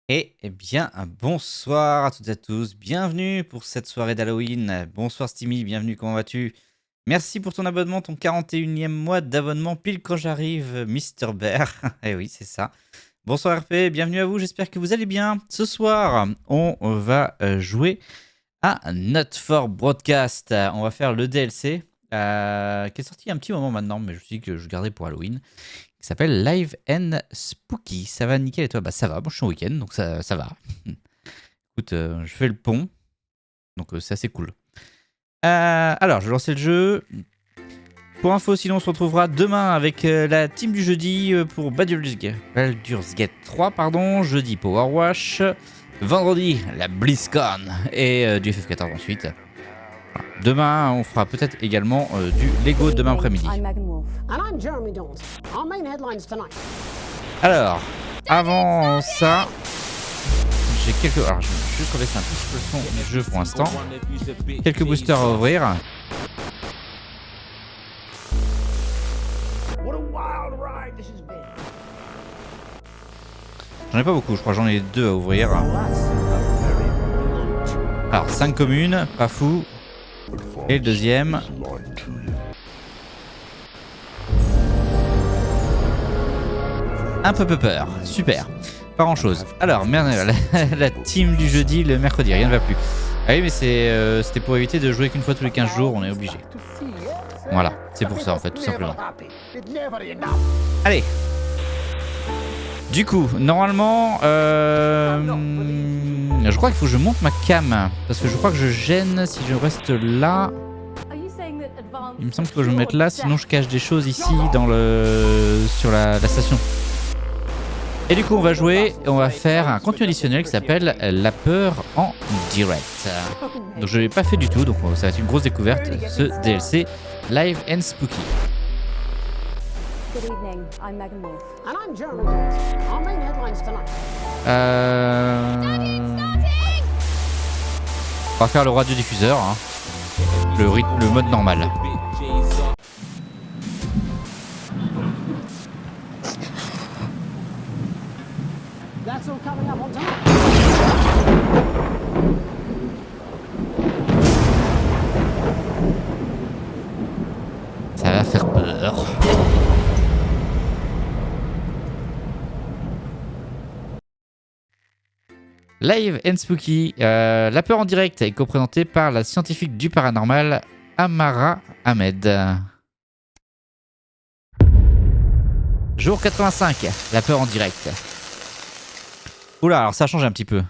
Eh bien, un bonsoir à toutes et à tous. Bienvenue pour cette soirée d'Halloween. Bonsoir Stimmy, bienvenue, comment vas-tu? Merci pour ton abonnement, ton 41e mois d'abonnement, pile quand j'arrive, Mister Bear. Eh oui, c'est ça. Bonsoir RP, bienvenue à vous, j'espère que vous allez bien. Ce soir, on va jouer à Not for Broadcast. On va faire le DLC, qui est sorti il y a un petit moment maintenant, mais je me suis dit que je gardais pour Halloween. Qui s'appelle Live and Spooky. Ça va nickel et toi? Bah ça va, moi je suis en week-end donc ça va. Écoute, je fais le pont, donc c'est assez cool. Alors, je vais lancer le jeu. Pour info, sinon on se retrouvera demain avec la team du jeudi pour Baldur's Gate 3, pardon. Jeudi Power Wash. Vendredi, la BlizzCon et du FF14 ensuite. Voilà. Demain, on fera peut-être également du Lego demain après-midi. Alors, avant ça, j'ai quelques... Alors, je vais juste rebaisser un petit peu le son du jeu pour l'instant. Quelques boosters à ouvrir. J'en ai pas beaucoup, je crois que j'en ai 2 à ouvrir. Alors, 5 communes, pas fou. Et le deuxième. Un peu peur, super. Pas grand chose. Alors, merde, la team du jeudi, le mercredi, rien ne va plus. Ah oui, mais c'était pour éviter de jouer qu'une fois tous les 15 jours, on est obligé. Voilà, c'est pour ça en fait, tout simplement. Allez. Du coup, normalement, je crois qu'il faut que je monte ma cam. Parce que je crois que je gêne si je reste là. Il me semble que je vais me mettre là, sinon je cache des choses ici sur la station. Et du coup, on va jouer et on va faire un contenu additionnel qui s'appelle La peur en direct. Donc, je ne l'ai pas fait du tout, donc ça va être une grosse découverte, ce DLC Live and Spooky. On va faire le radiodiffuseur, hein. Le mode normal. Ça va faire peur. Live and Spooky, la peur en direct est co-présentée par la scientifique du paranormal Amara Ahmed. Jour 85, la peur en direct. Oula, alors ça change un petit peu.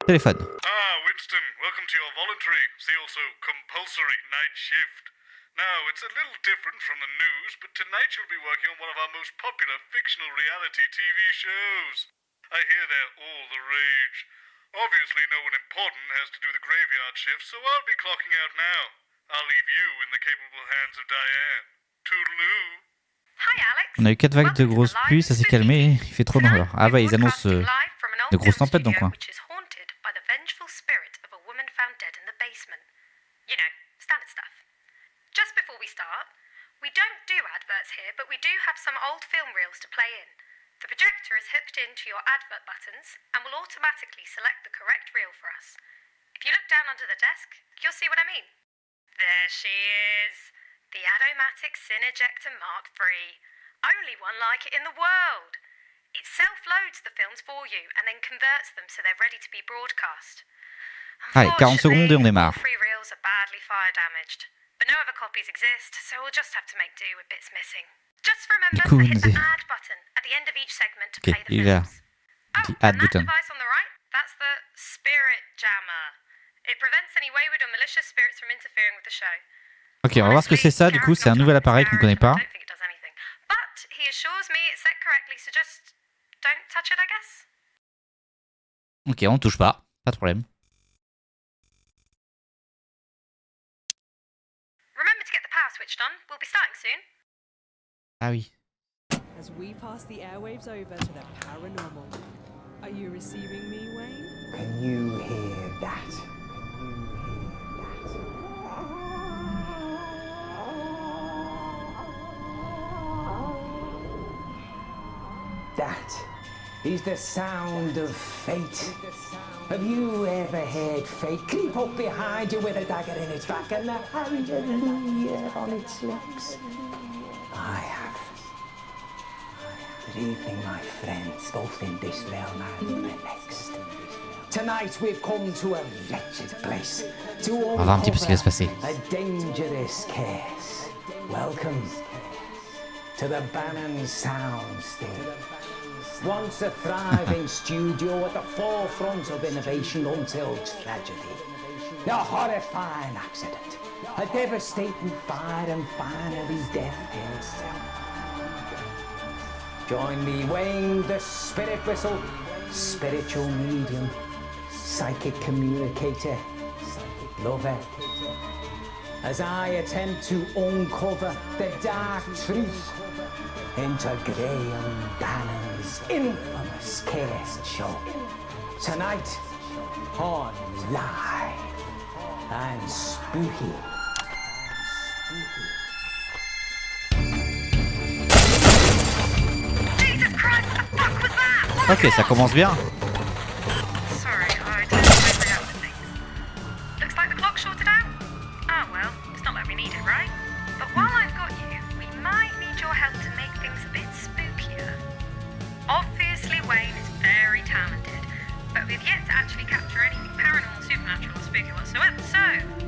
Téléphone. Winston, welcome to your voluntary, see also compulsory night shift. Now, it's a little different from the news, but tonight you'll be working on one of our most popular fictional reality TV shows. I hear they're all the rage. Obviously, no one important has to do the graveyard shift, so I'll be clocking out now. I'll leave you in the capable hands of Diane. Toodaloo. Hi Alex. On a eu 4 vagues de grosses pluies, ça s'est calmé, il fait trop noir. Ah bah ils annoncent de grosses tempêtes donc quoi. You know, standard stuff. Just before we start, we don't do adverts here, but we do have some old film reels to play in. The projector is hooked into your advert buttons and will automatically select the correct reel for us. If you look down under the desk, you'll see what I mean. There she is. The Adomatic Cinejector Mark III. Only one like it in the world. It self-loads the films for you and then converts them so they're ready to be broadcast. Allez, 40 secondes et on démarre. Free reels are badly fire damaged, but no other copies exist, so we'll just have to make do with bits missing. Just remember to hit the add button at the end of each segment to play the films. The add button. That device on the right, that's the spirit jammer. It prevents any wayward or malicious spirits from interfering with the show. Ok, on va voir ce que c'est ça. Du coup, c'est un nouvel appareil qu'on ne connaît pas. But he assures me it's set correctly, so just don't touch it, I guess. Ok, on touche pas. Pas de problème. Remember to get the power switched on. We'll be starting soon. Ah oui. As we pass the airwaves over to the paranormal. Are you receiving me, Wayne? Can you hear that? That is the sound of fate. Have you ever heard fate creep up behind you with a dagger in its back and a hallelujah on its lips? I have. Good evening, my friends, both in this realm and the next. Tonight we've come to a wretched place to On va voir un petit peu ce qui va se passer. a dangerous case. Welcome to the Bannon soundstage. Once a thriving studio at the forefront of innovation until tragedy. A horrifying accident. A devastating fire and finally death itself. Join me, Wayne, the spirit whistle, spiritual medium, psychic communicator, lover, as I attempt to uncover the dark truth into Graham Bannon's infamous case show. Tonight on Live and Spooky. Jesus Christ, what the fuck was that? Ok, ça commence bien. Sorry, I tend to overreact to things. Looks like the clock shorted out. Oh well, it's not like we need it, right? But while I've got you, we might need your help to make things a bit spookier. Obviously, Wayne is very talented, but we've yet to actually capture anything paranormal, supernatural, or spooky whatsoever. So,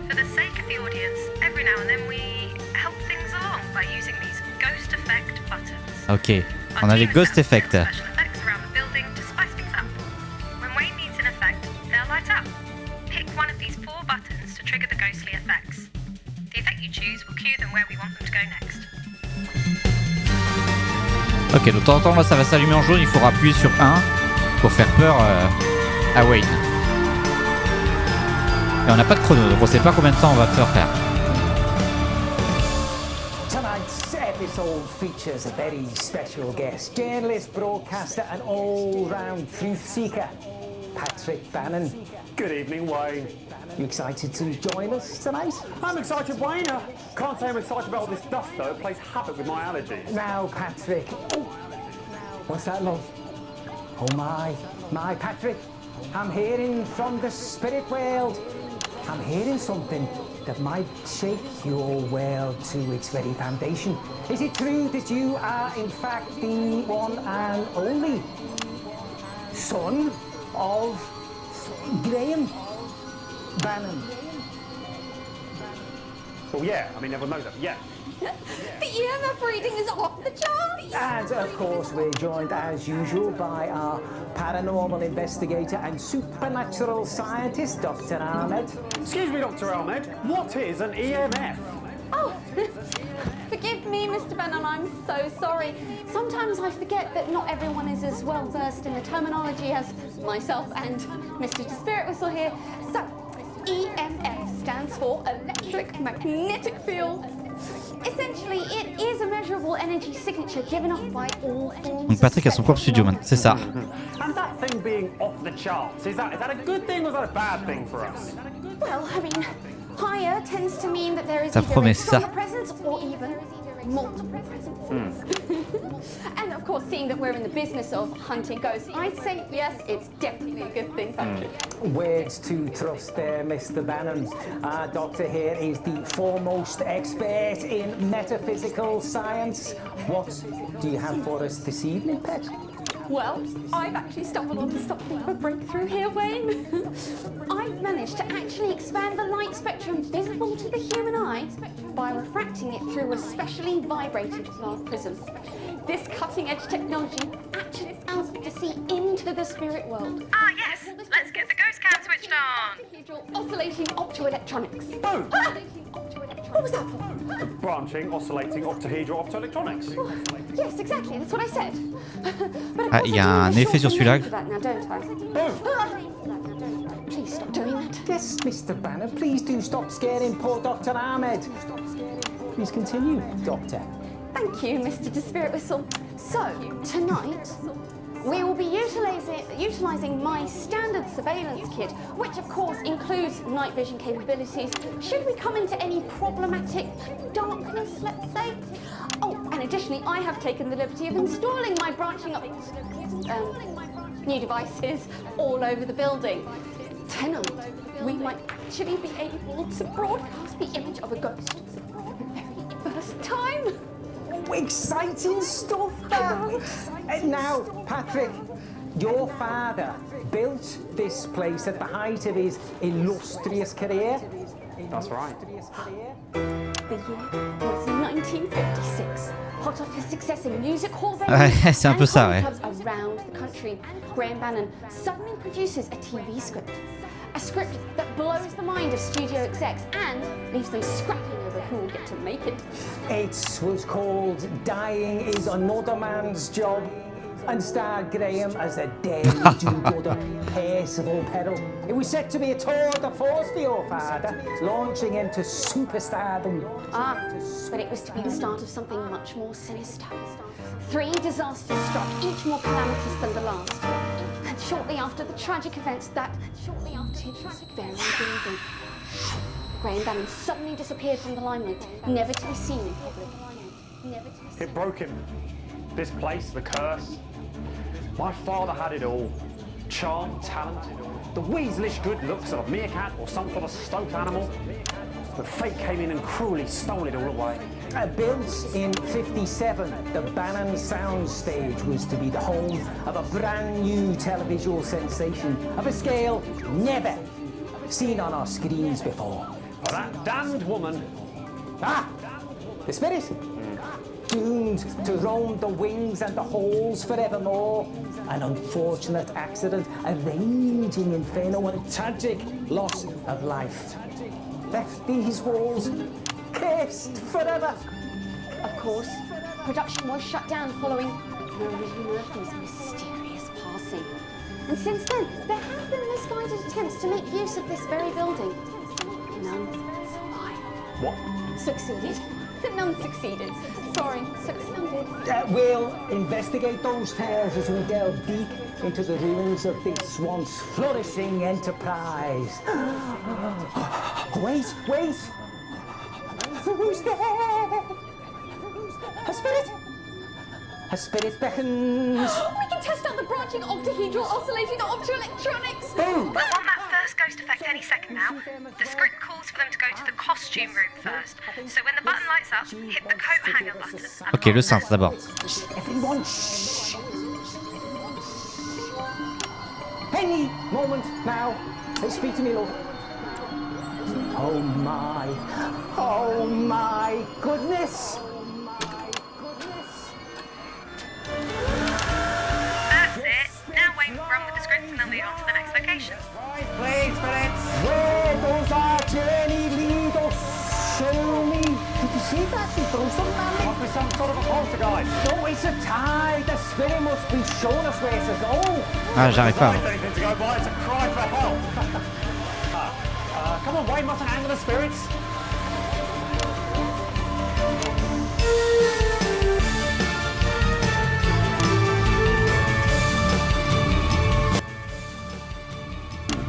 for the sake of the audience, every now and then we help things along by using these ghost effect buttons. Ok, on a les ghost effects. Special effects around the building to spice things up. When Wayne needs an effect, they'll light up. Pick one of these 4 buttons to trigger the ghostly effects. The effect you choose will cue them where we want them to go next. Ok, de temps en temps, là, ça va s'allumer en jaune. Il faudra appuyer sur 1 pour faire peur à Wayne. Et on n'a pas de chrono, donc on sait pas combien de temps on va faire. Tonight's episode features a very special guest, journalist, broadcaster, and all-round truth seeker, Patrick Bannon. Good evening, Wayne. You excited to join us tonight? I'm excited, Wayne. Can't say I'm excited about all this dust, though. It plays havoc with my allergies. Now, Patrick. Oh, what's that, love? Oh, my, Patrick. I'm hearing from the spirit world. I'm hearing something that might shake your world to its very foundation. Is it true that you are, in fact, the one and only son of Graham Bannon? Well, yeah. I mean, everyone knows that. Yeah. The EMF reading is off the charts! And of course, we're joined as usual by our paranormal investigator and supernatural scientist, Dr. Ahmed. Excuse me, Dr. Ahmed. What is an EMF? Oh, forgive me, Mr. Bannon, I'm so sorry. Sometimes I forget that not everyone is as well versed in the terminology as myself and Mr. Spirit Whistle here. So, EMF stands for electric magnetic field. Essentially, it is a measurable energy signature given off by all forms. Donc Patrick a son propre studio maintenant, c'est ça. And that thing being off the charts, is that a good thing or is that a bad thing for us? Well, I mean, higher tends to mean that there is Ça either promet a ça. stronger presence or even multiple presences. And of course, seeing that we're in the business of hunting ghosts, I'd say yes, it's definitely a good thing, Patrick. Words to trust there, Mr. Bannon. Our doctor here is the foremost expert in metaphysical science. What do you have for us this evening, Pet? Well, I've actually stumbled onto something of a breakthrough here, Wayne. I've managed to actually expand the light spectrum visible to the human eye by refracting it through a specially vibrated glass prism. This cutting-edge technology actually allows us to see into the spirit world. Ah yes, let's get the ghost cam switched on. Oscillating optoelectronics. Boom! Ah! What was that for? Branching, oscillating, octahedral, optoelectronics. Yes, exactly, that's what I said. But Ah, il y a un effet sur celui-là. Now, don't I? Boom! Please stop doing that. Yes, Mr. Bannon, please do stop scaring poor Dr. Ahmed. Please continue, Doctor. Thank you, Mr. Spirit Whistle. So, tonight, We will be utilising my standard surveillance kit, which of course includes night vision capabilities, should we come into any problematic darkness, let's say. Oh, and additionally, I have taken the liberty of installing my branching up new devices all over the building. Tonight, we might actually be able to broadcast the image of a ghost for the very first time. Exciting stuff, that. And now, Patrick, your father built this place at the height of his illustrious career. That's right. The year was 1956. Hot off his success in music hall Ouais, venues c'est un peu and ça, comedy ouais. clubs around the country, Graham Bannon suddenly produces a TV script. A script that blows the mind of studio execs and leaves them scrapping over who will get to make it. It was called Dying is Another Man's Job and starred Graham as a daily do-gooder, Percival Peril. It was set to be a tour de force for your father, launching him to superstardom. Ah, but it was to be the start of something much more sinister. 3 disasters struck, each more calamitous than the last. And shortly after the tragic events that haunted this very building, Graham Bannon suddenly disappeared from the limelight, never to be seen in public. Never to be seen. It broke him. This place, the curse. My father had it all. Charm, talent, the weaselish good looks of a meerkat or some sort of stoat animal. But fate came in and cruelly stole it all away. Built in '57, the Bannon soundstage was to be the home of a brand new televisual sensation of a scale never seen on our screens before. But that damned woman. Ah, the spirit, doomed to roam the wings and the halls forevermore. An unfortunate accident, a raging inferno, and a tragic loss of life left these walls cursed forever. Of course, production was shut down following Marie Murphy's mysterious passing. And since then, there have been misguided attempts to make use of this very building. None survived. What? Succeeded. None succeeded. Sorry, succeeded. We'll investigate those tales as we delve deep into the ruins of this once flourishing enterprise. Wait, wait! Who's there? A spirit? A spirit beckons. We can test out the branching octahedral oscillating optoelectronics. Boom! We want that first ghost effect any second now. The script calls for them to go to the costume room first. So when the button lights up, hit the coat hanger button. and Ok, le cintre d'abord. Everyone, shh! Penny, moment now. Hey, speak to me, love. Oh my goodness! That's it. Now wait, run with the script and they'll move on to the next location. Please, spirits. Where does our journey lead us? Show me. Did you see that? She threw something at me. Must be some sort of a poltergeist. No, it's a tie. The spirit must be showing us where to go. Ah, j'arrive pas. There's anything to go by, it's a cry for help. Come on, Wayne mustn't anger the spirits.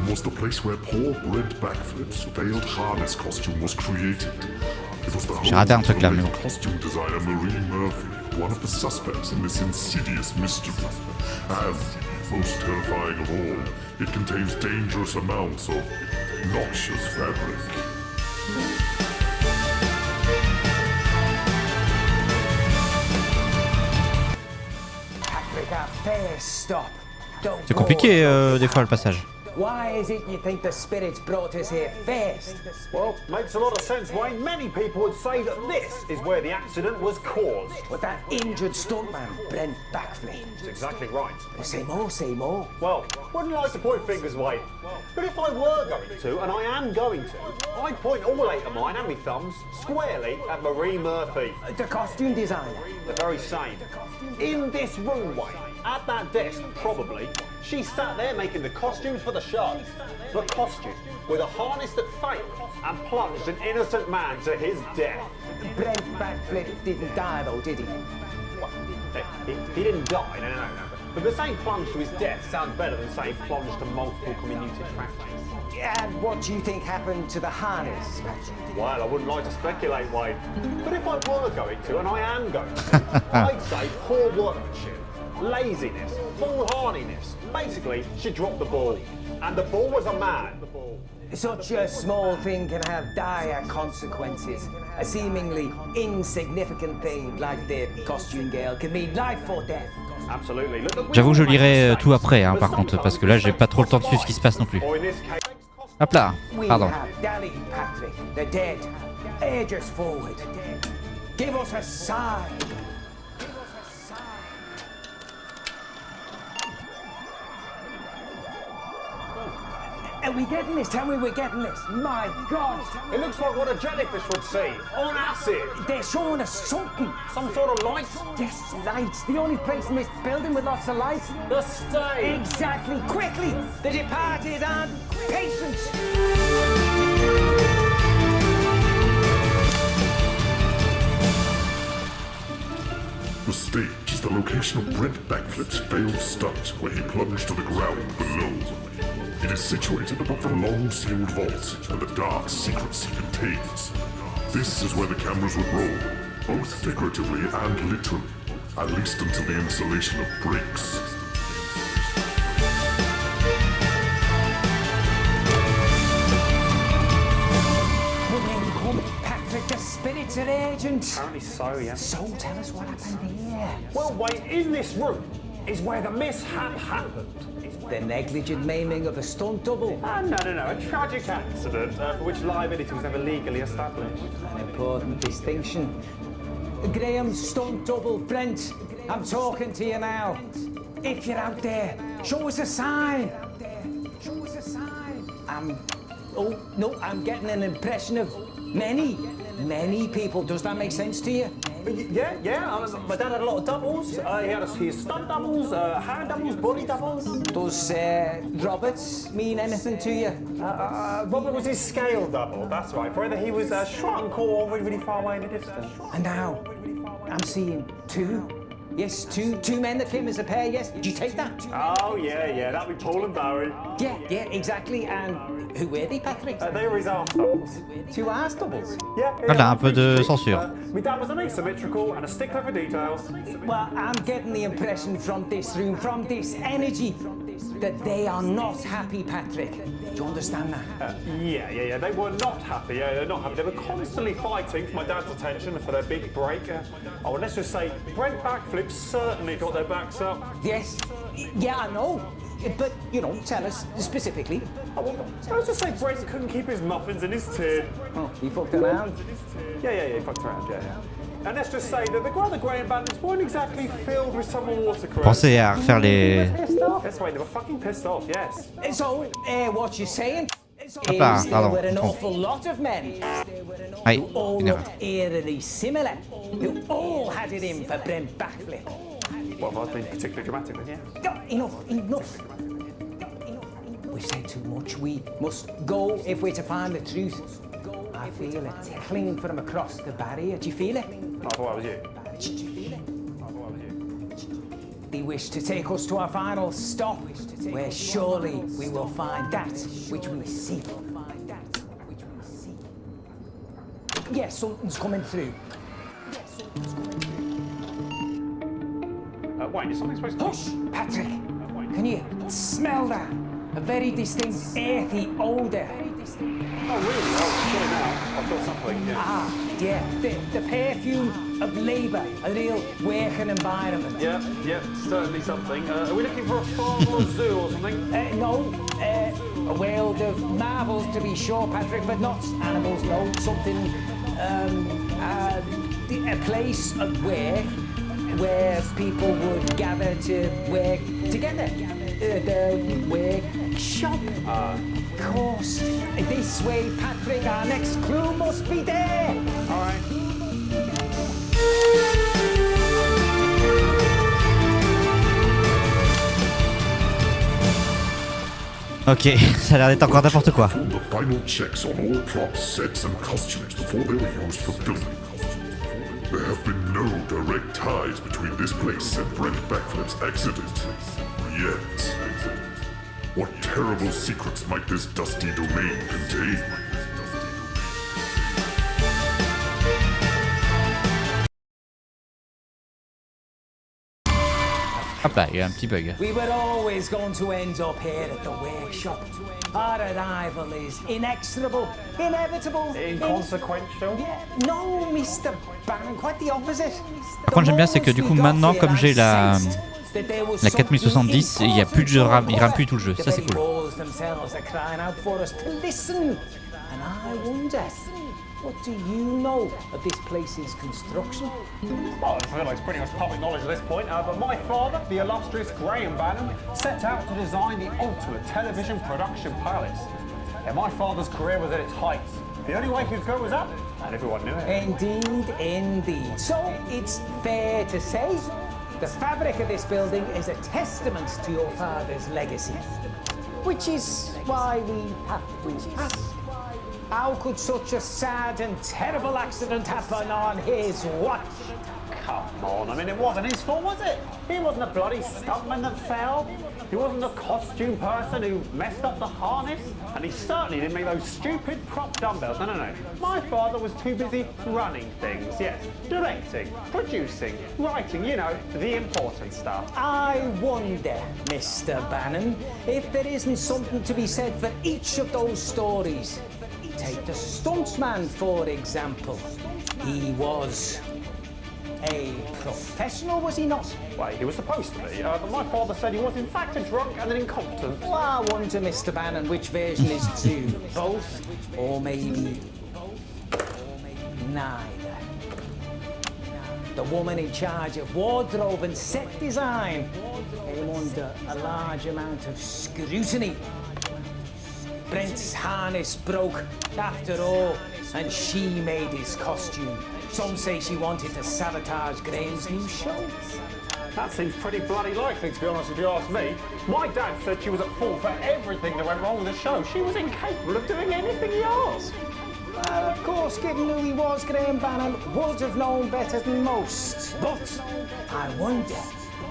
Was the place where Paul Brent Backflip's failed harness costume was created. It was the home J'ai raté un truc là, mais of bon. costume designer Marie Murphy, one of the suspects in this insidious mystery. And, most terrifying of all, it contains dangerous amounts of noxious fabric. Patrick, our first stop. Don't C'est go compliqué until- des fois le passage. Why is it you think the spirits brought us here first? Well, makes a lot of sense, Wayne. Many people would say that this is where the accident was caused. But that injured stuntman, Brent Backflip. That's exactly right. Say more, say more. Well, wouldn't like to point fingers, Wayne. But if I were going to, and I am going to, I'd point all 8 of mine and my thumbs squarely at Marie Murphy. The costume designer. The very same. In this room, Wayne, at that desk, probably, she sat there making the costumes for the show. The costume with a harness that failed and plunged an innocent man to his death. Brent Backflip didn't die though, did he? Well, he didn't die, no. But the saying plunge to his death sounds better than saying plunge to multiple comminuted fractures. And what do you think happened to the harness, Patrick? Well, I wouldn't like to speculate, Wade. But if I were going to, and I am going to, I'd say poor workmanship, laziness, foolhardiness. Basically, she dropped the ball. And the ball was a man. Such a small thing can have dire consequences. A seemingly insignificant thing like the costume girl can mean life or death. Absolutely. Look, J'avoue que je lirai tout après, hein, par contre, parce que là, j'ai pas trop le temps de suivre ce qui se passe non plus. Hop là, We pardon. have dallied, Patrick. The dead. Urge us forward. Give us a sign. Are we getting this? Tell me we're getting this. My God. It looks like what a jellyfish would see. On acid. They're showing us something. Some sort of light. Yes, lights. The only place in this building with lots of lights. The stage. Exactly. Quickly. The departed and patience. The stage is the location of Brent Backflip's failed stunt where he plunged to the ground below. It is situated above the long-sealed vault and the dark secrets it contains. This is where the cameras would roll, both figuratively and literally, at least until the installation of brakes. Come, Patrick, the spirits are agent. Apparently so, yeah. So tell us what happened here. Well, wait, in this room is where the mishap happened. The negligent maiming of a stunt double. No, a tragic accident for which liability was never legally established. An important distinction. Graham, stunt double, Brent, I'm talking to you now. If you're out there, show us a sign. Show us a sign. I'm getting an impression of many people. Does that make sense to you? Yeah. My dad had a lot of doubles. He had his stunt doubles, hand doubles, body doubles. Does Roberts mean anything to you? Robert was his scale double, that's right. For whether he was shrunk or really far away in the distance. And now, I'm seeing two. Yes, two men that came as a pair, yes. Did you take that? Oh, yeah, that'd be Paul and Barry. Yeah, exactly. And who were they, Patrick? They were his arse doubles. Two arse doubles? Voilà, un peu de censure. My dad was an asymmetrical and a stickler for details. Well, I'm getting the impression from this room, from this energy, that they are not happy, Patrick. Do you understand that? Yeah. They were not happy. They're not happy. They were constantly fighting for my dad's attention and for their big break. Let's just say Brent Backflip certainly got their backs up. Yes. Yeah, I know. But, tell us specifically. Let's just say Brent couldn't keep his muffins in his tin. Oh, he fucked around? Yeah, he fucked around, yeah. And let's just say that the other Graham Bannons weren't exactly filled with summer watercress. Pensez à refaire les... That's right, they were fucking pissed off, yes. So, what you're saying Hop là, is there pardon. were an awful lot of men Aïe, who all une erreur. looked eerily similar, who all had it in for Brent Backflip. Well, if I was being particularly dramatic then, yeah. No, enough. We've said too much. We must go if we're to find the truth. I feel it tickling from across the barrier. Do you feel it? I thought I was you. Do you feel it? They wish to take us to our final stop, where surely we will find that which we seek. Yes, something's coming through. Wait, is something supposed to... Hush, Patrick. Can you smell that? A very distinct earthy odour. Oh, really? Oh, sorry now. I've got something, yeah. Yeah, the perfume of labour, a real working environment. Yeah, certainly something. Are we looking for a farm or a zoo or something? No, a world of marvels to be sure, Patrick, but not animals, no. Something, a place of work where people would gather to work together. The workshop. Of course. This way, Patrick, our next clue must be there. All right. Ok, ça a l'air d'être encore n'importe quoi. Perform the final checks on all props, sets, and costumes before they were used for filming. there have been no direct ties between this place and Brent Backflip's accident. Yet. What terrible secrets might this dusty domain contain? Hop là, il y a un petit bug. We were always going to end up here at the workshop. Our arrival is inexorable, inevitable, Inconsequential. Yeah, no, Mr. Bannon, quite the opposite. Par contre, j'aime bien, c'est que du coup, maintenant, comme j'ai la 4070, il y a plus de RAM, il rame plus tout le jeu. Ça, c'est cool. What do you know of this place's construction? Well, I feel like it's pretty much public knowledge at this point, but my father, the illustrious Graham Bannon, set out to design the ultimate television production palace. And my father's career was at its height. The only way he could go was up, and everyone knew it. Indeed, indeed. So it's fair to say the fabric of this building is a testament to your father's legacy. Which is why we have to ask, how could such a sad and terrible accident happen on his watch? Come on, I mean, it wasn't his fault, was it? He wasn't a bloody stuntman that fell. He wasn't a costume person who messed up the harness. And he certainly didn't make those stupid prop dumbbells. No. My father was too busy running things, yes. Directing, producing, writing, you know, the important stuff. I wonder, Mr. Bannon, if there isn't something to be said for each of those stories. Take the stuntman, for example. He was a professional, was he not? Well, he was supposed to be, but my father said he was in fact a drunk and an incompetent. Well, I wonder, Mr. Bannon, which version is true? Both? Or maybe neither? The woman in charge of wardrobe and set design came under a large amount of scrutiny. Brent's harness broke, after all, and she made his costume. Some say she wanted to sabotage Graham's new show. That seems pretty bloody likely, to be honest, if you ask me. My dad said she was at fault for everything that went wrong with the show. She was incapable of doing anything he asked. Well, of course, given who he was, Graham Bannon would have known better than most. But I wonder,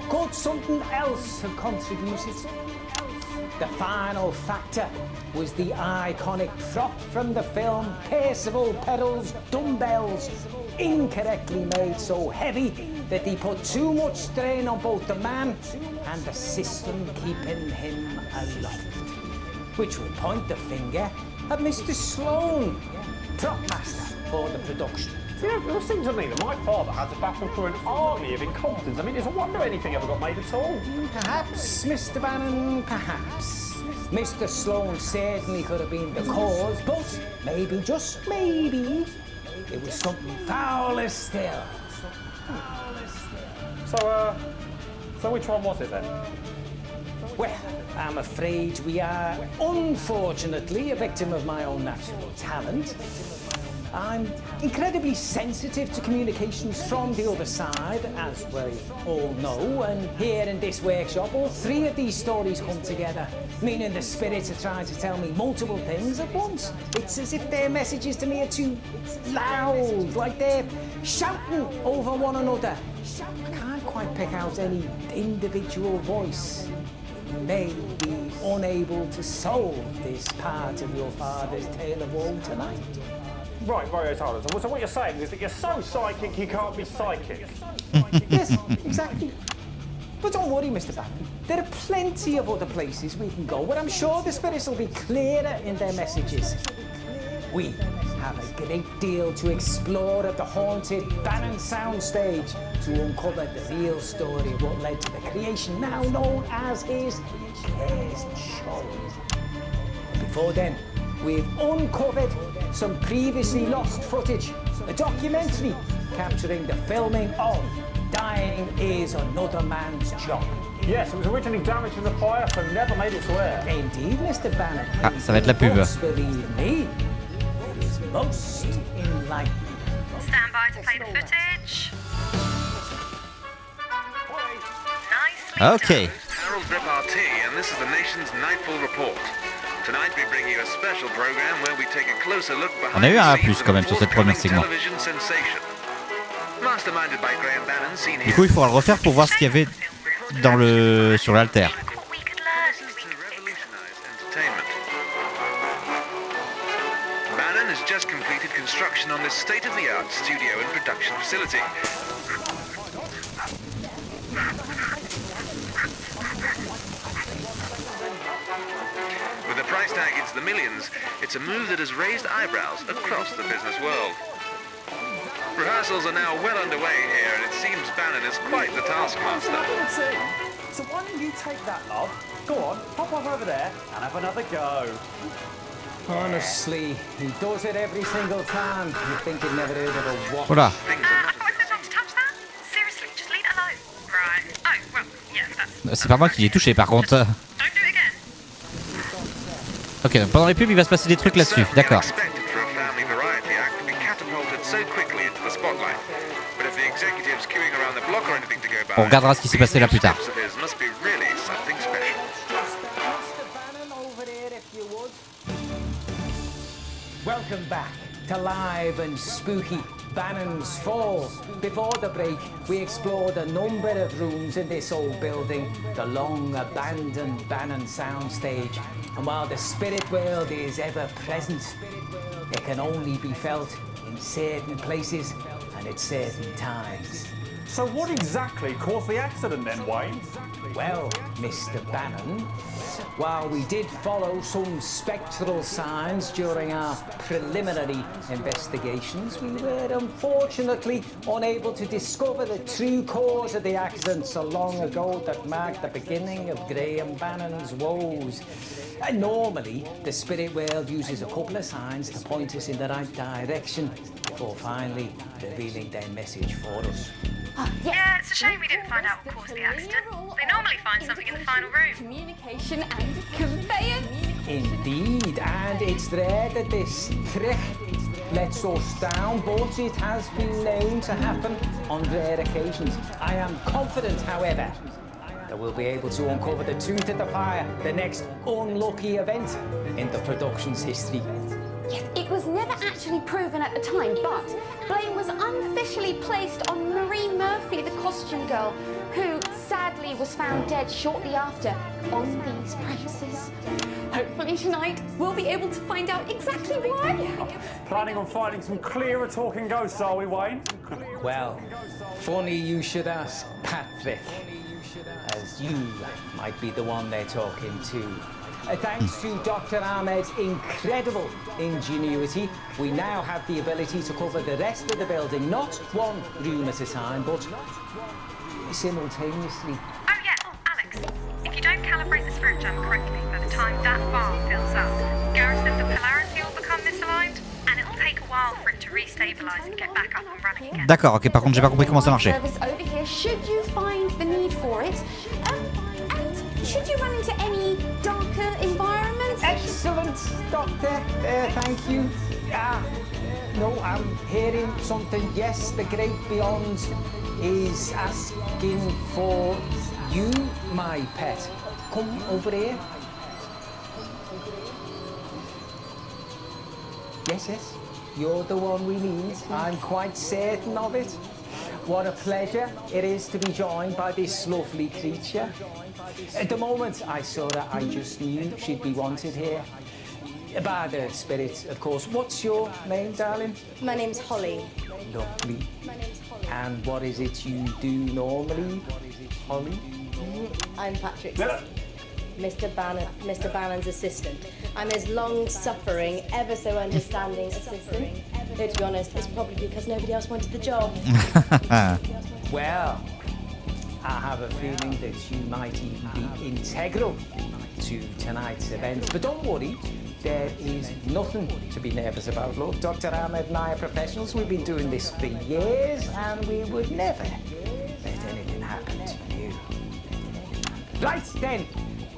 could something else have contributed? The final factor was the iconic prop from the film, Percival Perril's dumbbells, incorrectly made so heavy that they put too much strain on both the man and the system keeping him aloft. Which would point the finger at Mr. Sloan, prop master for the production. You know, it seems to me that my father had to battle through an army of incompetence. I mean, it's a wonder anything ever got made at all. Perhaps, Mr. Bannon, perhaps. Mr. Sloan certainly could have been the cause, but maybe, just maybe, it was something fouler still. So which one was it then? Well, I'm afraid we are, unfortunately, a victim of my own natural talent. I'm incredibly sensitive to communications from the other side, as we all know, and here in this workshop, all three of these stories come together, meaning the spirits are trying to tell me multiple things at once. It's as if their messages to me are too loud, like they're shouting over one another. I can't quite pick out any individual voice. You may be unable to solve this part of your father's tale of woe tonight. Right, Tyler. So what you're saying is that you're so psychic you can't be psychic. Yes, exactly. But don't worry, Mr. Bannon. There are plenty of other places we can go where I'm sure the spirits will be clearer in their messages. We have a great deal to explore at the haunted Bannon soundstage to uncover the real story of what led to the creation now known as his cursed show. Before then, we've uncovered some previously lost footage, a documentary capturing the filming of Dying is Another Man's Job. Yes, it was originally damaged in the fire, so never made its way. Indeed, Mr. Bannon. Ah, ça va être la pub. But believe me, it is most enlightening. Stand by to play the footage. Nicely Ok. Harold Repartee, and this is the nation's Nightfall Report. Tonight we bring you a special program where we take a closer look behind On a eu un A+ the scenes quand même of sur a cette première forthcoming segment. television sensation. Masterminded by Graham Bannon, seen Du here. coup, il faudra le refaire pour voir ce qu'il y avait dans le sur l'alter. What we could learn, To we could fix. revolutionize entertainment. Bannon has just completed construction on this state-of-the-art studio and production facility. With the price tag into the millions, it's a move that has raised eyebrows across the business world. Rehearsals are now well underway here, and it seems Bannon is quite the taskmaster. So why don't you take that, love? Go on, pop off over there and have another go. Honestly, he does it every single time. You think he'd never heard of a what? Voilà. Things are I thought I said not to touch that. Seriously, just leave it alone. Right. Oh, well, yeah, that's... C'est pas moi qui l'ai touché par contre. Don't do it again. Ok, donc pendant les pubs, il va se passer des trucs là-dessus. certainly D'accord. unexpected for a family variety act to be catapulted so quickly into the spotlight. But if the executives queuing around the block or anything to go by, On regardera ce qui s'est passé là plus tard. these steps of his must be really something special. Mr. Bannon, over there if you would. Welcome back to live and spooky Bannon's Fall. Before the break, we explored a number of rooms in this old building, the long-abandoned Bannon soundstage. And while the spirit world is ever present, it can only be felt in certain places and at certain times. So what exactly caused the accident then, Wayne? Well, Mr. Bannon, while we did follow some spectral signs during our preliminary investigations, we were unfortunately unable to discover the true cause of the accident so long ago that marked the beginning of Graham Bannon's woes. Normally, the spirit world uses a couple of signs to point us in the right direction before finally revealing their message for us. Yeah, it's a shame we didn't find out what caused the accident. They normally find something in the final room. Communication and conveyance. Indeed, and it's there that this trick lets us down, but it has been known to happen on rare occasions. I am confident, however, that we'll be able to uncover the truth of the fire, the next unlucky event in the production's history. Yes, it was never actually proven at the time, but blame was unofficially placed on Marie Murphy, the costume girl, who sadly was found dead shortly after on these premises. Hopefully tonight we'll be able to find out exactly why. Planning on finding some clearer talking ghosts, are we, Wayne? Well, funny you should ask, Patrick, as you might be the one they're talking to. Thanks to Dr. Ahmed's incredible ingenuity, we now have the ability to cover the rest of the building, not one room at a time, but simultaneously. Oh yeah, Alex, if you don't calibrate the spirit gem correctly by the time that bar fills up, garrison of the polarity will become misaligned, and it'll take a while for it to restabilize and get back up and running again. D'accord, ok, par contre, j'ai pas compris comment ça marchait. Service over here, should you find the need for it. And should you run into any darker environments? Excellent, Doctor. Thank you. No, I'm hearing something. Yes, the great beyond is asking for you, my pet. Come over here. Yes, yes. You're the one we need. I'm quite certain of it. What a pleasure it is to be joined by this lovely creature. At the moment I saw her, I just knew she'd be wanted here. By the spirit, of course. What's your name, darling? My name's Holly. Lovely. My name's Holly. And what is it you do normally, Holly? I'm Patrick's Mr. Bannon's assistant. I'm his long-suffering, ever so understanding assistant. Though, to be honest, it's probably because nobody else wanted the job. Well, I have a feeling that you might even be integral to tonight's event. But don't worry, there is nothing to be nervous about. Look, Dr. Ahmed and I are professionals. We've been doing this for years, and we would never let anything happen to you. Right then,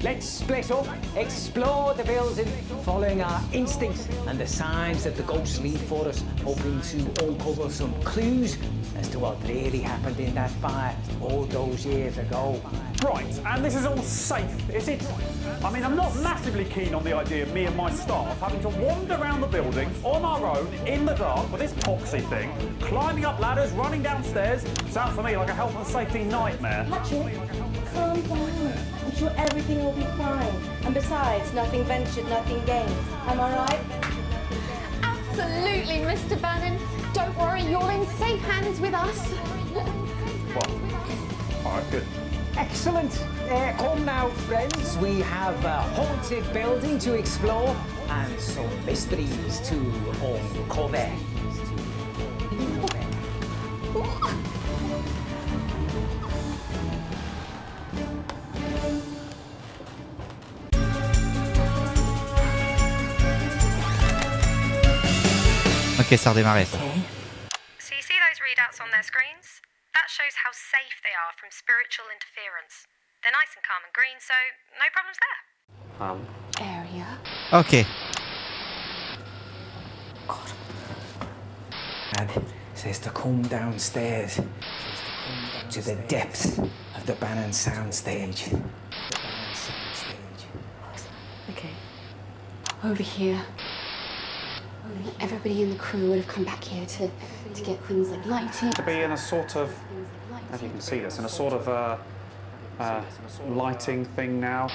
Let's split up, explore the building, following our instincts and the signs that the ghosts leave for us, hoping to uncover some clues as to what really happened in that fire all those years ago. Right, and this is all safe, is it? I mean, I'm not massively keen on the idea of me and my staff having to wander around the building on our own, in the dark, with this poxy thing, climbing up ladders, running downstairs. Sounds to me like a health and safety nightmare. Patrick, calm down. I'm sure everything will be fine. And besides, nothing ventured, nothing gained. Am I right? Absolutely, Mr. Bannon. Don't worry, you're in safe hands with us. What? All right, good. Excellent. Come now, friends. We have a haunted building to explore and some mysteries to uncover. Ok, ça a redémarré ça. So you see those readouts on their screens? That shows how safe they are from spiritual interference. They're nice and calm and green, so no problems there. Area. Ok. Dad says to come downstairs to the depths of the Bannon soundstage. Okay. Over here. Everybody in the crew would have come back here to get things like lighting. To be in a sort of, if you can see this, in a sort of lighting thing now.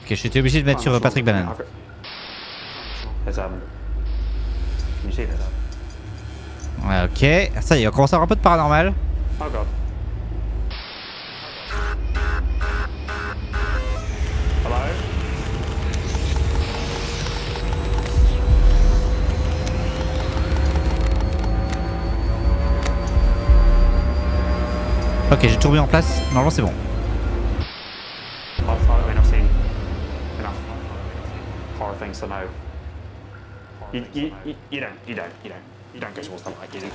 Ok, j'étais obligé de mettre sur Patrick Bannon. There's, can you see this? Ouais, ok. Ça y est, on commence à avoir un peu de paranormal. Oh god. Hello? Ok, j'ai tout remis en place. Normalement, c'est bon. I've seen enough horror things to know. You don't go towards the light, do you?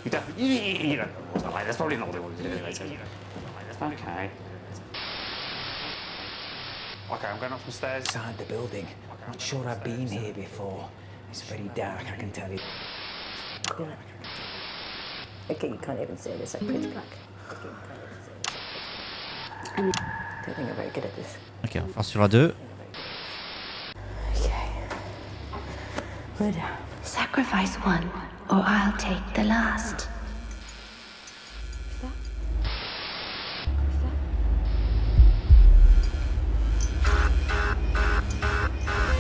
You definitely you don't go towards the light. That's probably not what they want to do anyway. So. Okay. Okay, I'm going up some stairs. Inside the building. Not sure I've been here before. It's very dark, I can tell you. Okay, you can't even see this. It's like pitch black. I don't think I'm very good at this. Ok, on part sur la 2. Okay. We're down. Sacrifice one, or I'll take the last.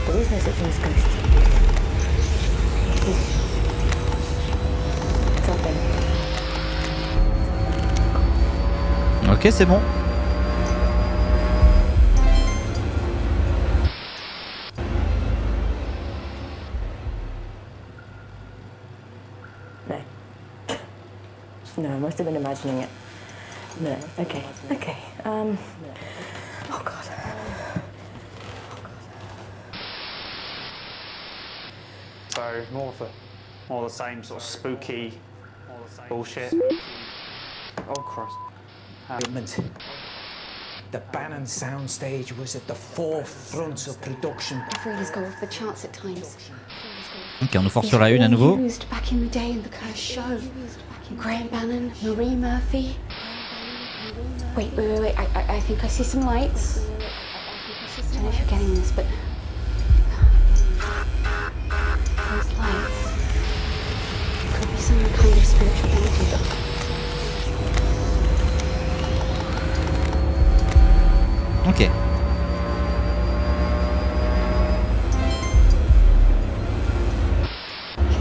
There is no such thing as ghost. It's open. Ok, c'est bon. No. No, I must have been imagining it. No. Okay. Okay. Oh god. So more of the same sort of spooky bullshit. Oh Christ. Equipment. The Bannon soundstage was at the forefront of production. Readers go off the charts at times. Ok, on nous force sur la 1 à nouveau. Used back in the day in the Curse show. Graham Bannon, Marie Murphy. Wait. I think I see some lights. I don't know if you're getting this, but those lights could be some kind of spiritual energy. Ok. I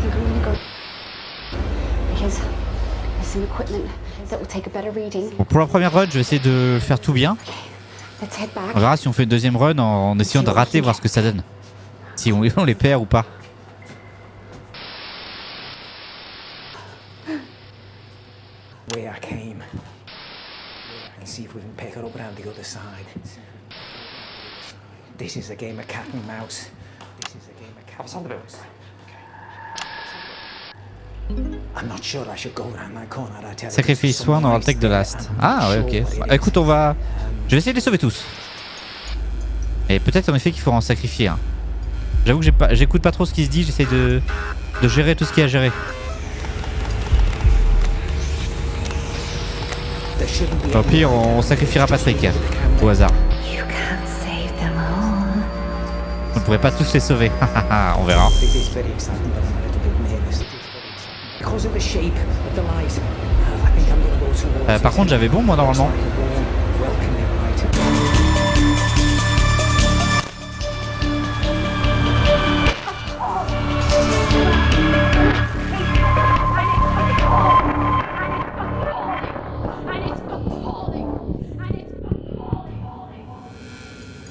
think I'm gonna go because there's some equipment that will take a better reading. Bon, pour la première run, je vais essayer de faire tout bien. Let's head back. On verra si on fait une deuxième run en essayant de rater, voir ce que ça donne. Si on les perd ou pas. Where I came. And see if we can pick her up around the other side. This is a game of cat and mouse. This is a game of cat and mouse. Sacrifice soin dans le tech de Last. Ah ouais, ok. Bah, écoute, on va... Je vais essayer de les sauver tous. Et peut-être en effet qu'il faut en sacrifier un. J'avoue que j'écoute pas trop ce qui se dit, j'essaie de gérer tout ce qu'il y a à gérer. Au pire, on sacrifiera Patrick, au hasard. On ne pourrait pas tous les sauver. On verra. Par contre, j'avais bon moi normalement.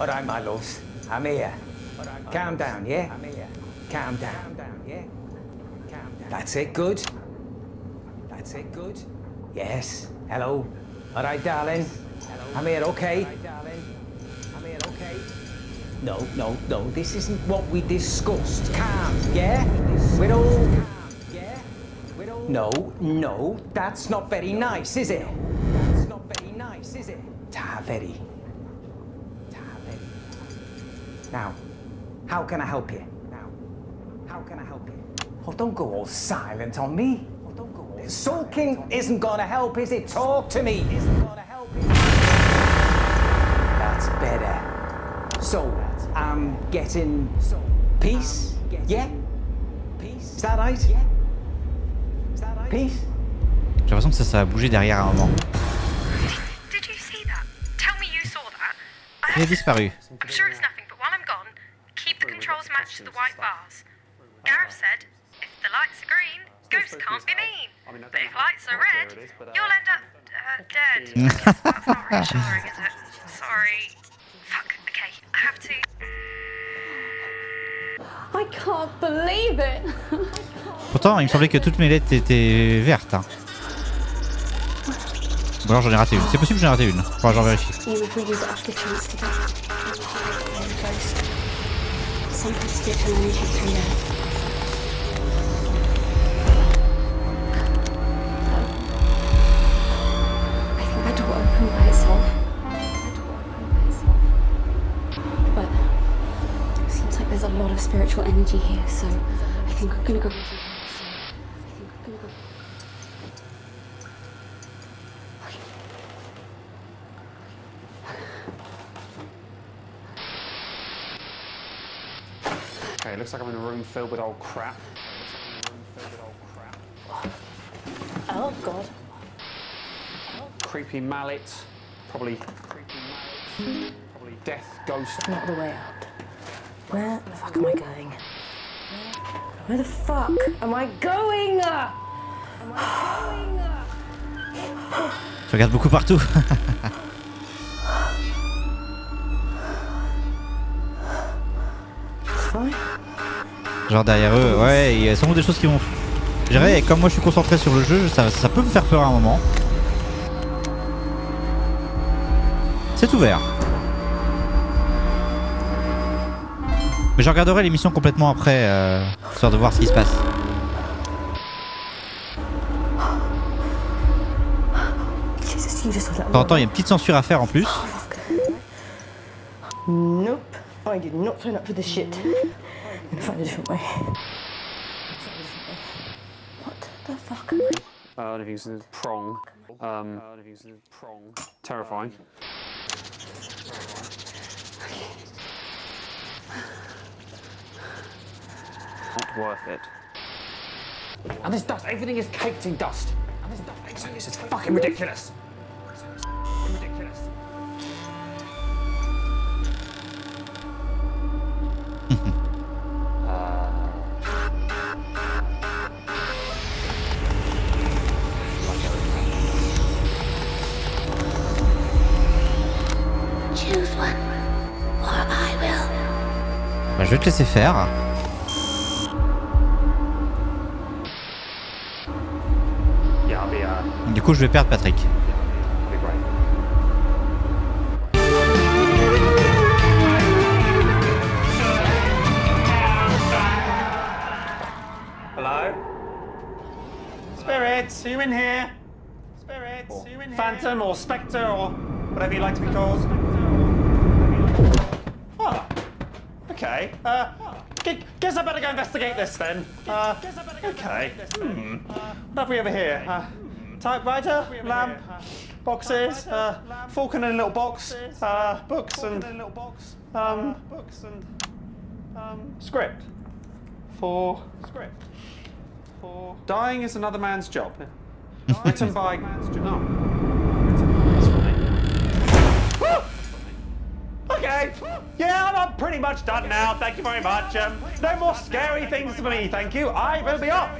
All right, my loves, I'm here. Calm down, yeah? Calm down, yeah? That's it, good? That's it, good? Yes, hello. All right, darling. I'm here, okay? I'm here, okay? No, this isn't what we discussed. Calm, yeah? We're all calm, yeah? No, that's not very nice, is it? That's not very nice, is it? Ta very. Now, how can I help you? Oh, don't go all silent on me. Sulking isn't gonna help, is it? Talk to me. That's better. So, I'm getting peace? Yeah? Is that right? Peace? J'ai l'impression que ça a bougé derrière à un moment. Did you see that? Tell me you saw that. Il a disparu. I'm sure it's nothing, but while I'm gone, keep the controls matched to the white bars. Gareth said, if the lights are green, ghosts can't be mean. But if lights are red, you'll end up dead. That's not reassuring, is it? Sorry. Fuck, okay, I have to... I can't believe it. Pourtant, il me semblait que toutes mes lettres étaient vertes. Hein. Ou alors j'en ai raté une. C'est possible que j'en ai raté une. Faudra que j'en vérifie. There's a lot of spiritual energy here, so I think we're gonna go. Okay, looks like I'm in a room filled with old crap. Oh, God. Creepy mallet. Probably death ghost. Not the way out. Where the fuck am I going? Where the fuck am I going? Tu regardes beaucoup partout. Genre derrière eux, ouais, il y a sans doute des choses qui vont... Je dirais, comme moi je suis concentré sur le jeu, ça peut me faire peur à un moment. C'est ouvert. Mais je regarderai l'émission complètement après, histoire de voir ce qui se passe. De temps en temps, il y a une petite censure à faire en plus. Nope, I did not sign up for this shit. I'm gonna find a different way. What the fuck am I? I don't think it's a prong. Terrifying. Not worth it. And this dust, everything is caked in dust. And this dust, it's fucking ridiculous. Ridiculous. Choose one, or I will. Bah, je vais te laisser faire. Du coup, je vais perdre Patrick. Hello? Spirits, are you in here? Spirits, are you in here? Phantom or spectre or whatever you like to be called. Oh, okay. Guess I better go investigate this then. Okay. What have we over here? Typewriter, lamp, boxes, falcon in a little box, books and script. For dying is another man's job. Written by. No. Okay. Yeah, I'm pretty much done now. Thank you very much. No more scary things for me, thank you. I will be off.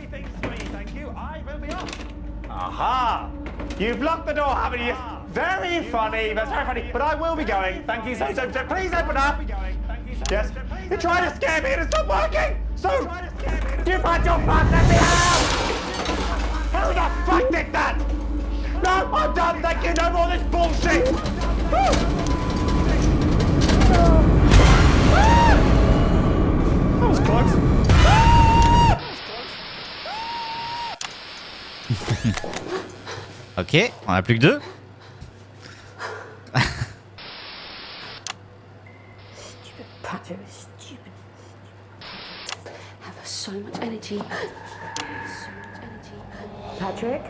Aha! You've locked the door, haven't you? Very funny. That's very funny. But I will be going. Thank you so. Please open up. Yes. You're trying to scare me and it's not working. So you've had your fun. Let me out. Who the fuck did that? No, I'm done. Thank you. No more of this bullshit. That was close. Ok, on a plus que 2. Stupid Patrick, stupid. Have so much energy. So much energy. Patrick?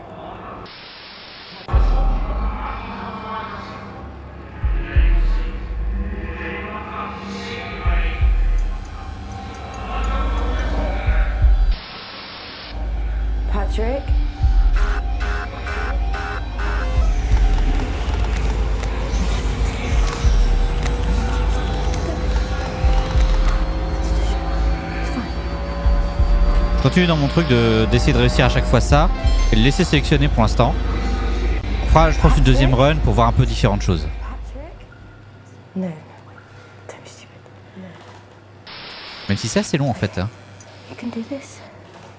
Patrick? Je continue dans mon truc d'essayer de réussir à chaque fois ça et le laisser sélectionner pour l'instant. Je pense une deuxième run pour voir un peu différentes choses. No. Don't be stupid. No. Même si c'est assez long en fait. Hein. You can do this.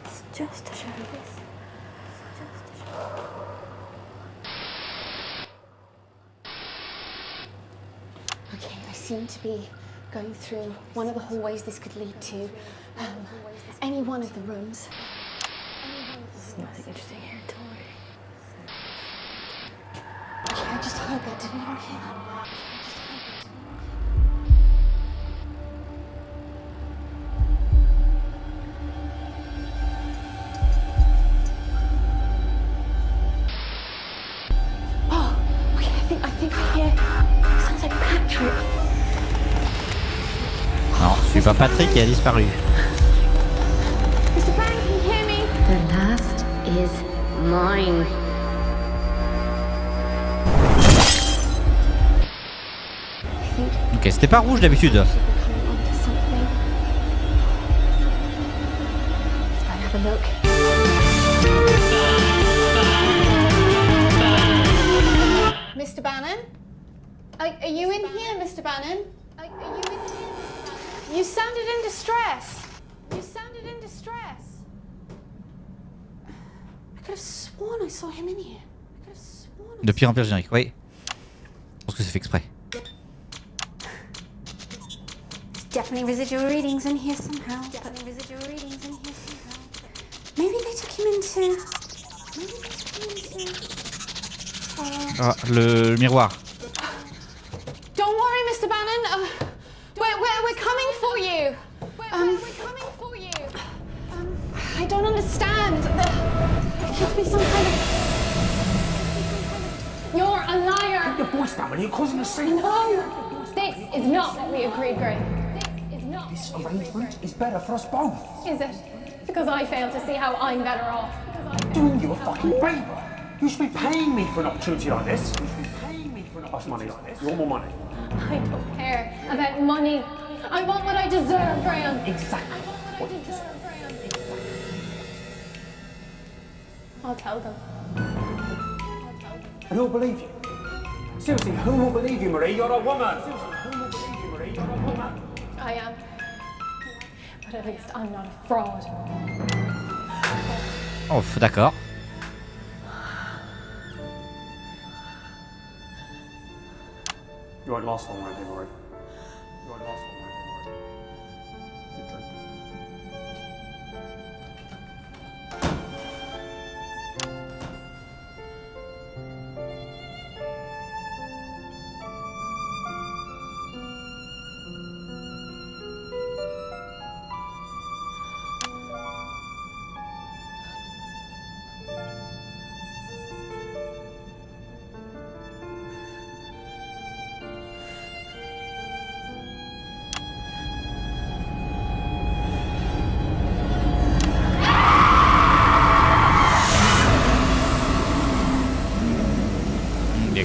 It's just a show. This. Just a show. Okay, I seem to be going through one of the hallways this could lead to. Any one of the rooms. There's nothing interesting here at all. Okay, I just heard that. Did anyone hear that? Oh, okay, I think I hear. Sounds like Patrick. Non, je suis pas Patrick, il a disparu. Mr. Bannon, can you hear me? The last is mine. Ok, c'était pas rouge d'habitude. Have a look. Mr. Bannon? Are you in here, Mr. Bannon? Are you in here? You sounded in distress. You sounded in distress. I could have sworn I saw him in here. I could have sworn. De pire en pire générique, oui. Je pense que c'est fait exprès. Definitely residual readings in here somehow. Definitely residual readings in here somehow. Maybe they took him into. Maybe they took him into. Ah, le miroir. Don't worry, Mr. Bannon. We're coming for you. We're coming for you. I don't understand. There should be some kind of. You're a liar. Your voice down when you're causing a scene. No, this is not what we agreed, Graham. This arrangement is better for us both. Is it? Because I fail to see how I'm better off. I'm doing you a fucking favour. You should be paying me for an opportunity like this. You should be paying me for an opportunity like this. You want more money? I don't care about money. I want what I deserve, Graham. Exactly. What you deserve, Graham. I'll tell them. And who'll believe you? Seriously, who will believe you, Marie? You're a woman. Seriously, who will believe you, Marie? You're a woman. I am. But at least I'm not a fraud. Oh, d'accord. You won't last long, won't you, Marie? You won't last long, won't you, Marie? You drink.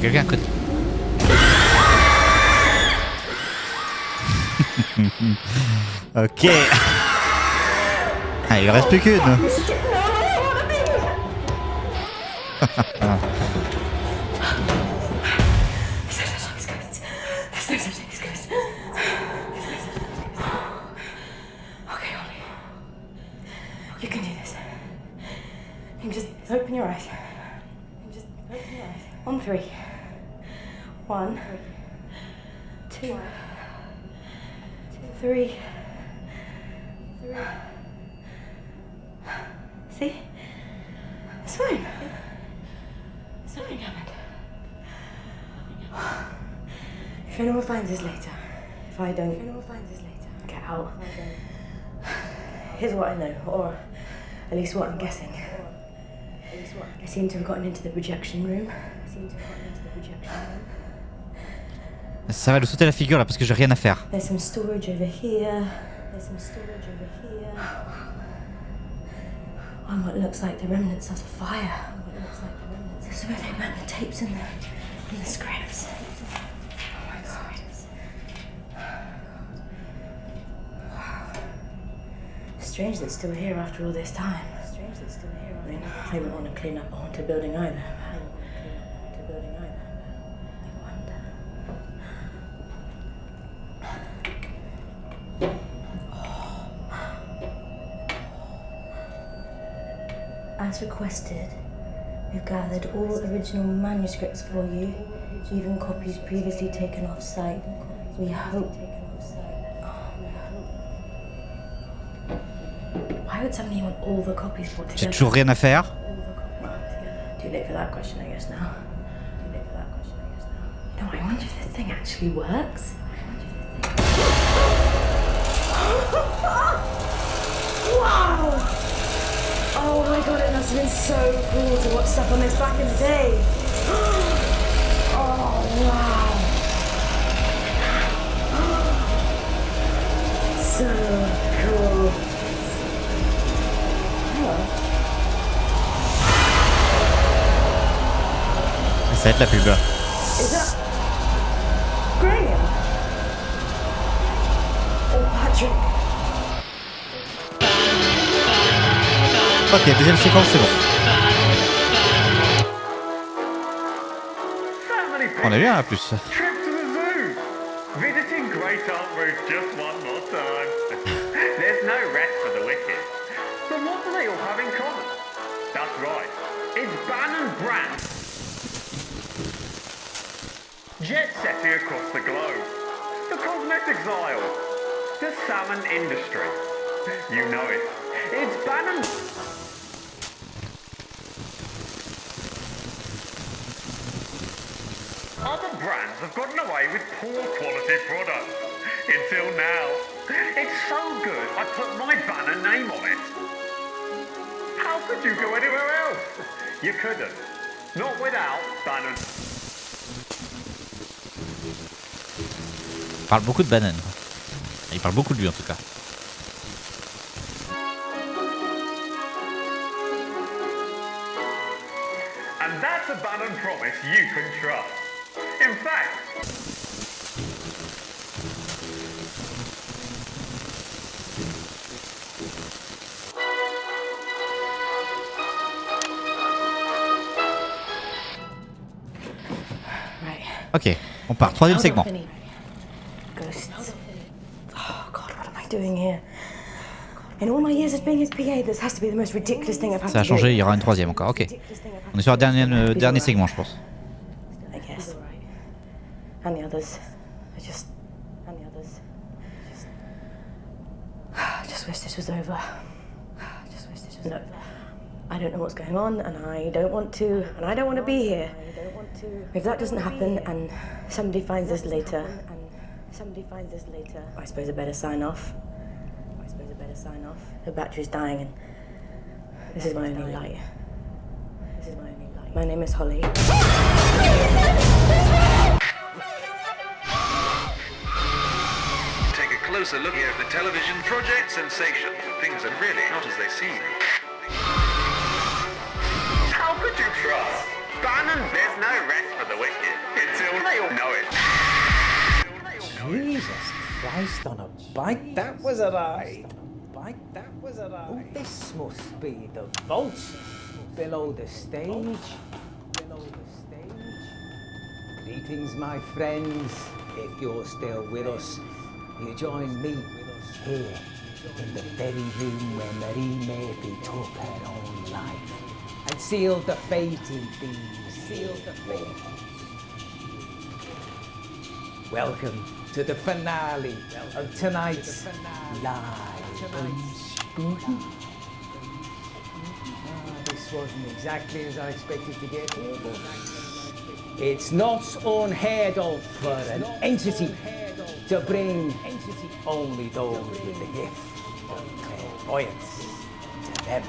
quelqu'un à côté. Ok. Ah, il reste plus qu'une. You can do this. You can just open your eyes. On three. 1, 2, 3. See? It's fine. Something happened. If anyone finds this later, if I don't get out, here's what I know, or at least what I'm guessing. I seem to have gotten into the projection room. Ça va le sauter la figure là parce que j'ai rien à faire. There's some storage over here. And what looks like the remnants of the fire. This is where they burnt the tapes and the scripts. Oh my god. Wow. Strange that it's still here after all this time. I mean, I wouldn't want to clean up a haunted building either. As requested, we've gathered all original manuscripts for you, even copies previously taken off site. We hope. Why would somebody want all the copies put together? J'ai toujours rien à faire. Too late for that question, I guess now. No, I wonder if this thing actually works. Wow! Oh my god, it must have been so cool to watch stuff on this back in the day. Oh wow. So cool. Hello. Ça va être la pub. Is that Graham? Oh, Patrick. Ok, deuxième séquence, c'est bon. On a eu un à plus. Trip to the zoo. Visiting Great Aunt Ruth just one more time. There's no rest for the wicked. But what do they all have in common? That's right. It's Bannon brand. Jet setting across the globe. The cosmetics aisle. The salmon industry. You know it. It's Bannon. Other brands have gotten away with poor quality products. Until now. It's so good, I put my Bannon name on it. How could you go anywhere else? You couldn't. Not without Bannon. Il parle beaucoup de Bannon. Il parle beaucoup de lui en tout cas. And that's a Bannon promise you can trust. In fact, Ok, on part. Troisième segment. Ghosts. Oh God, what am I doing here? In all my years as being his PA, this has to be the most ridiculous thing I've had to do. Ça a changé, il y aura une troisième encore. Ok. On est sur le dernier segment, je pense. I guess. And the others. I just wish this was over. No, I don't know what's going on, and I don't want to be here. If that doesn't happen, and somebody finds this later, I suppose I better sign off. The battery's dying, and this is my only light. My name is Holly. Take a closer look here at the television project sensation. Things are really not as they seem. how could you trust Bannon, there's no rest for the wicked until they all know it. Jesus Christ on a bike, that was a ride. Oh, this must be the vault below the stage. Greetings, my friends. If you're still with us, you join me here in the very room where Marie Murphy took her own life and sealed the fate in these. Welcome to the finale of tonight's live Unspoken. This wasn't exactly as I expected to get here, but it's not unheard of for an entity to bring only those with the gift of clairvoyance to them.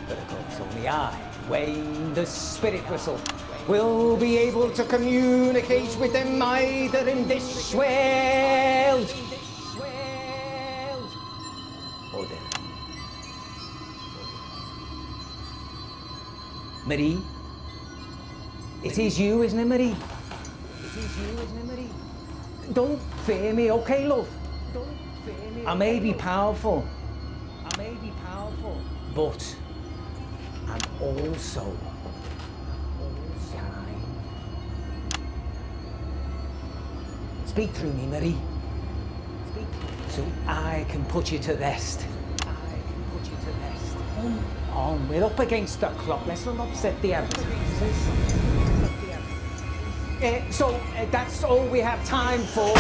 But of course, only I, Wayne the Spirit Whistle, will be able to communicate with them either in this world or the Marie? It is you, isn't it, Marie? Don't fear me, okay, love? I may be powerful, but I'm also kind. Speak through me, Marie, so I can put you to rest. On, we're up against the clock. Let's not upset the advertisers. So that's all we have time for.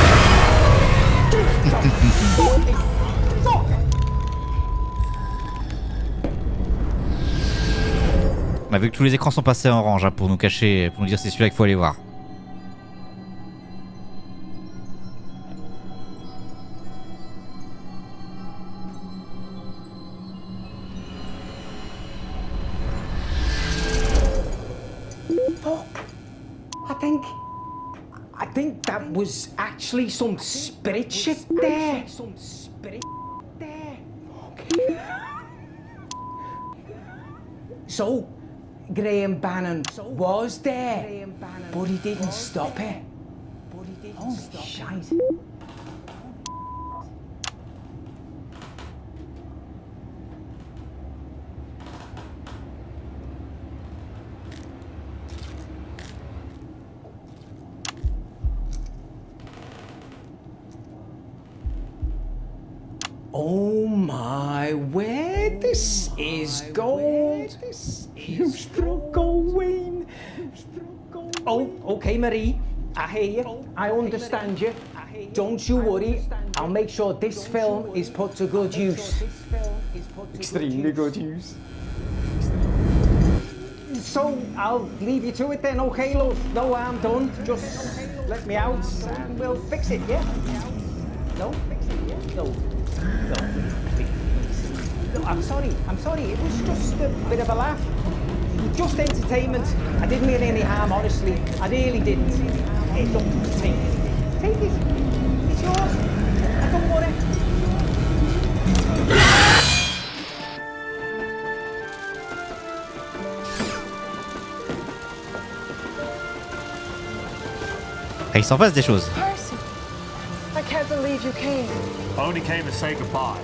On a vu que tous les écrans sont passés en orange hein, pour nous cacher, pour nous dire c'est celui-là qu'il faut aller voir. I think that was actually some spirit shit there. Okay. So, Graham Bannon was there, but he didn't stop it. Oh, shite. Oh my word, this is gold. You struck gold, Wayne. Oh, okay, Marie. I hear you. I understand you. Don't you worry. I'll make sure this film is put to good use. Extremely good use. So I'll leave you to it then, okay, love? No harm done. Just let me out and we'll fix it, yeah? No? No. No, please. No, I'm sorry. It was just a bit of a laugh. Just entertainment. I didn't mean any harm, honestly. I really didn't. Hey, look, take it. Take it. It's yours. Don't worry. Il s'en passe des choses. I can't believe you came. I only came to say goodbye.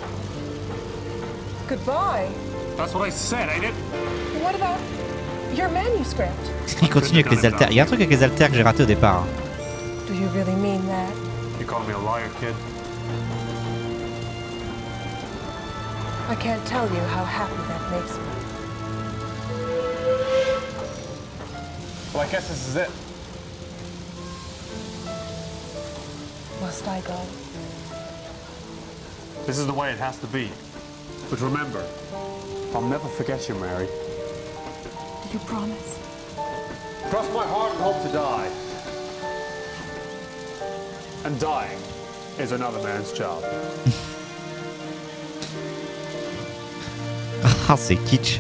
Goodbye? That's what I said, ain't it? What about your manuscript? Il continue avec les haltères. Il y a un truc avec les haltères que j'ai raté au départ. Do you really mean that? You calling me a liar, kid? I can't tell you how happy that makes me. Well, I guess this is it. Must I go? This is the way it has to be. But remember, I'll never forget you, Mary. Do you promise? Cross my heart and hope to die. And dying is another man's job. Ah, c'est kitsch.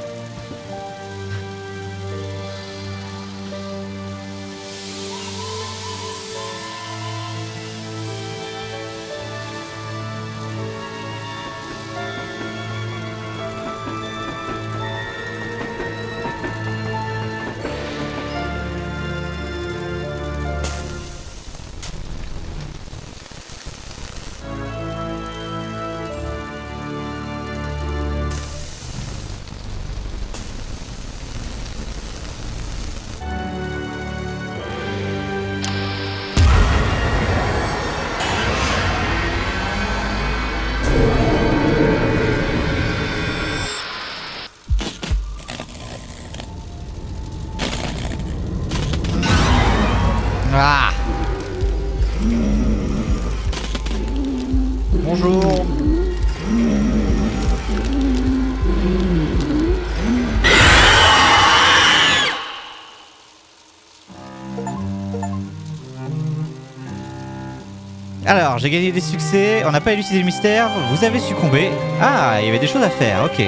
Alors, j'ai gagné des succès, on n'a pas élucidé le mystère, vous avez succombé. Ah, il y avait des choses à faire, ok.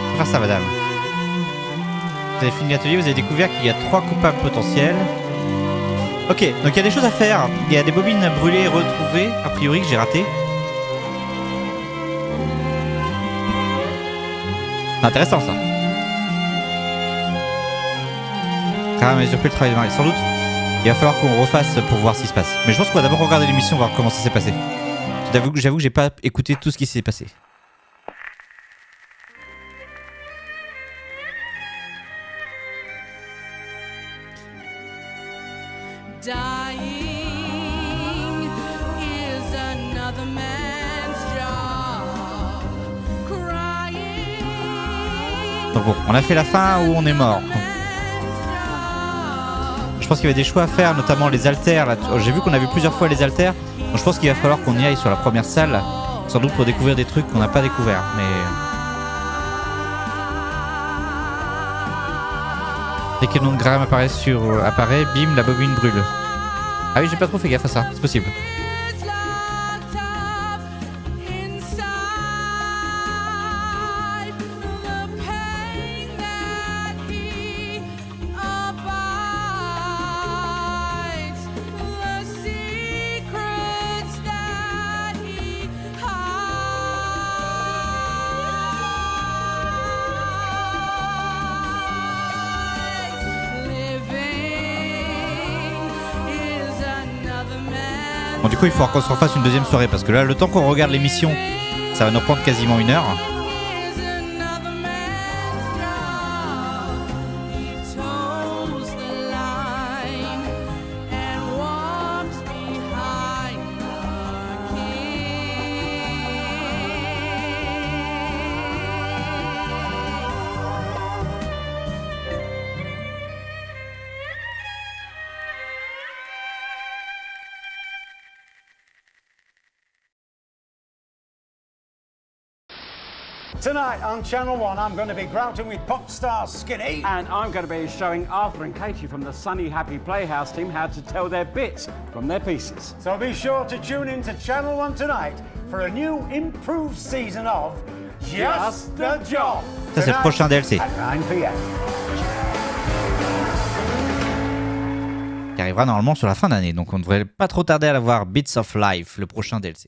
On va faire ça, madame. Vous avez fini l'atelier, vous avez découvert qu'il y a 3 coupables potentiels. Ok, donc il y a des choses à faire. Il y a des bobines brûlées et retrouvées, a priori, que j'ai raté. C'est intéressant, ça. Ah, mais surpris le travail de Marie. Sans doute, il va falloir qu'on refasse pour voir ce qui se passe. Mais je pense qu'on va d'abord regarder l'émission, voir comment ça s'est passé. J'avoue que j'ai pas écouté tout ce qui s'est passé. Dying is another man's job. Crying. Donc bon, on a fait la fin où on est mort. Je pense qu'il y avait des choix à faire, notamment les haltères. J'ai vu qu'on a vu plusieurs fois les haltères. Donc je pense qu'il va falloir qu'on y aille sur la première salle. Sans doute pour découvrir des trucs qu'on n'a pas découverts. Mais... dès que le nom de Graham apparaît, bim, la bobine brûle. Ah oui, j'ai pas trop fait gaffe à ça, c'est possible. Bon, du coup, il faudra qu'on se refasse une deuxième soirée parce que là, le temps qu'on regarde l'émission, ça va nous prendre quasiment 1 heure. Tonight on Channel 1, I'm going to be grouting with pop star Skinny. And I'm going to be showing Arthur and Katie from the Sunny Happy Playhouse team how to tell their bits from their pieces. So be sure to tune in to Channel 1 tonight for a new improved season of Just the Job. Ça, c'est le prochain DLC. At 9 p.m. Qui arrivera normalement sur la fin d'année. Donc on ne devrait pas trop tarder à l'avoir. Bits of Life, le prochain DLC.